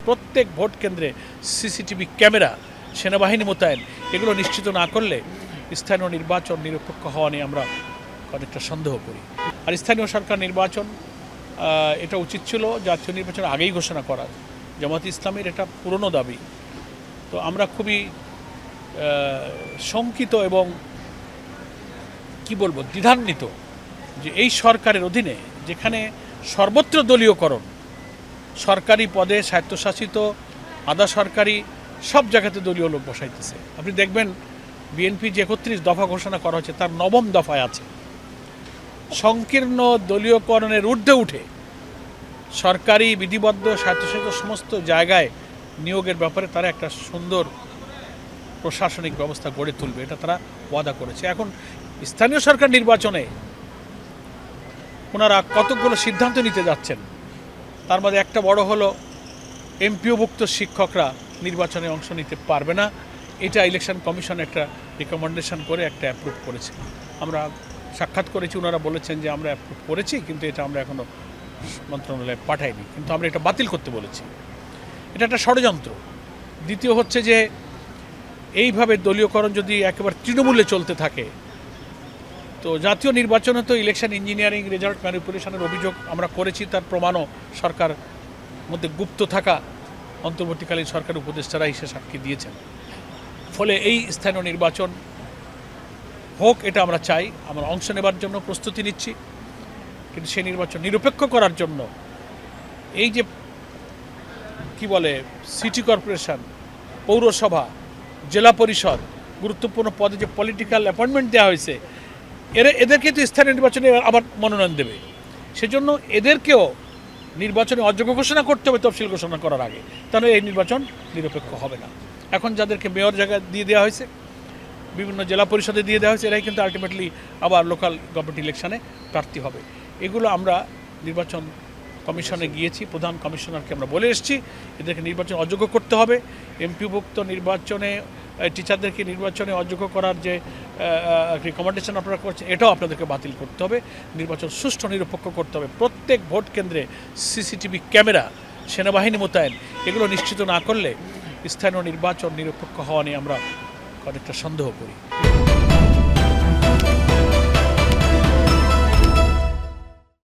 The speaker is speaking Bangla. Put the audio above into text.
প্রত্যেক ভোট কেন্দ্রে সিসিটিভি ক্যামেরা, সেনাবাহিনী মোতায়েন, এগুলো নিশ্চিত না করলে স্থানীয় নির্বাচন নিরপেক্ষ হওয়া নিয়ে আমরা অনেকটা সন্দেহ করি। আর স্থানীয় সরকার নির্বাচন এটা উচিত ছিল জাতীয় নির্বাচন আগেই ঘোষণা করার। জামায়াতে ইসলামের এটা পুরনো দাবি। তো আমরা খুবই শঙ্কিত এবং কি বলবো, দ্বিধান্বিত যে এই সরকারের অধীনে যেখানে সর্বত্র দলীয়করণ, সরকারি পদে স্বায়ত্তশাসিত, আধা সরকারি সব জায়গাতে দলীয় লোক বসাইতেছে। আপনি দেখবেন বিএনপি যে 31 দফা ঘোষণা করা হচ্ছে তার 9ম দফায় আছে সংকীর্ণ দলীয়করণের ঊর্ধ্বে উঠে সরকারি বিধিবদ্ধ স্বায়ত্তশাসিত সমস্ত জায়গায় নিয়োগের ব্যাপারে তারা একটা সুন্দর প্রশাসনিক ব্যবস্থা গড়ে তুলবে, এটা তারা ওয়াদা করেছে। এখন স্থানীয় সরকার নির্বাচনে ওনারা কতগুলো সিদ্ধান্ত নিতে যাচ্ছেন, তার মধ্যে একটা বড় হলো এমপিওভুক্ত শিক্ষকরা নির্বাচনে অংশ নিতে পারবে না। এটা ইলেকশন কমিশন একটা রিকমেন্ডেশন করে একটা অ্যাপ্রুভ করেছে। আমরা সাক্ষাৎ করেছি, ওনারা বলেছেন যে আমরা অ্যাপ্রুভ করেছি কিন্তু এটা আমরা এখনও মন্ত্রণালয়ে পাঠাইনি, কিন্তু আমরা এটা বাতিল করতে বলেছি। এটা একটা ষড়যন্ত্র। দ্বিতীয় হচ্ছে যে এইভাবে দলীয়করণ যদি একেবারে তৃণমূলে চলতে থাকে তো জাতীয় নির্বাচনে তো ইলেকশন ইঞ্জিনিয়ারিং, রেজাল্ট ম্যানিপুলেশনের অভিযোগ আমরা করেছি, তার প্রমাণও সরকার মধ্যে গুপ্ত থাকা অন্তর্বর্তীকালীন সরকার উপদেষ্টারা এসে সাক্ষী দিয়েছেন। ফলে এই স্থানীয় নির্বাচন হোক, এটা আমরা চাই, আমরা অংশ নেবার জন্য প্রস্তুতি নিচ্ছি, কিন্তু সেই নির্বাচন নিরপেক্ষ করার জন্য এই যে কি বলে সিটি কর্পোরেশন, পৌরসভা, জেলা পরিষদ, গুরুত্বপূর্ণ পদে যে পলিটিক্যাল অ্যাপয়েন্টমেন্ট দেওয়া হয়েছে এদেরকে তো স্থানীয় নির্বাচনে আবার মনোনয়ন দেবে, সেজন্য এদেরকেও নির্বাচনে অযোগ্য ঘোষণা করতে হবে তফসিল ঘোষণা করার আগে, তাহলে এই নির্বাচন নিরপেক্ষ হবে না। এখন যাদেরকে মেয়র জায়গা দিয়ে দেওয়া হয়েছে, বিভিন্ন জেলা পরিষদে দিয়ে দেওয়া হয়েছে, এরাই কিন্তু আলটিমেটলি আবার লোকাল গভর্নমেন্ট ইলেকশনে প্রার্থী হবে। এগুলো আমরা নির্বাচন কমিশনে গিয়েছি, প্রধান কমিশনারকে আমরা বলে এসেছি এদেরকে নির্বাচন অযোগ্য করতে হবে। এমপিভুক্ত নির্বাচনে টিচারদেরকে নির্বাচনে অযোগ্য করার যে রিকমেন্ডেশন আপনারা করছেন এটাও আপনাদেরকে বাতিল করতে হবে। নির্বাচন সুষ্ঠু নিরপেক্ষ করতে হবে। প্রত্যেক ভোট কেন্দ্রে সিসিটিভি ক্যামেরা, সেনাবাহিনী মোতায়েন, এগুলো নিশ্চিত না করলে স্থানীয় নির্বাচন নিরপেক্ষ হওয়া নিয়ে আমরা অনেকটা সন্দেহ করি।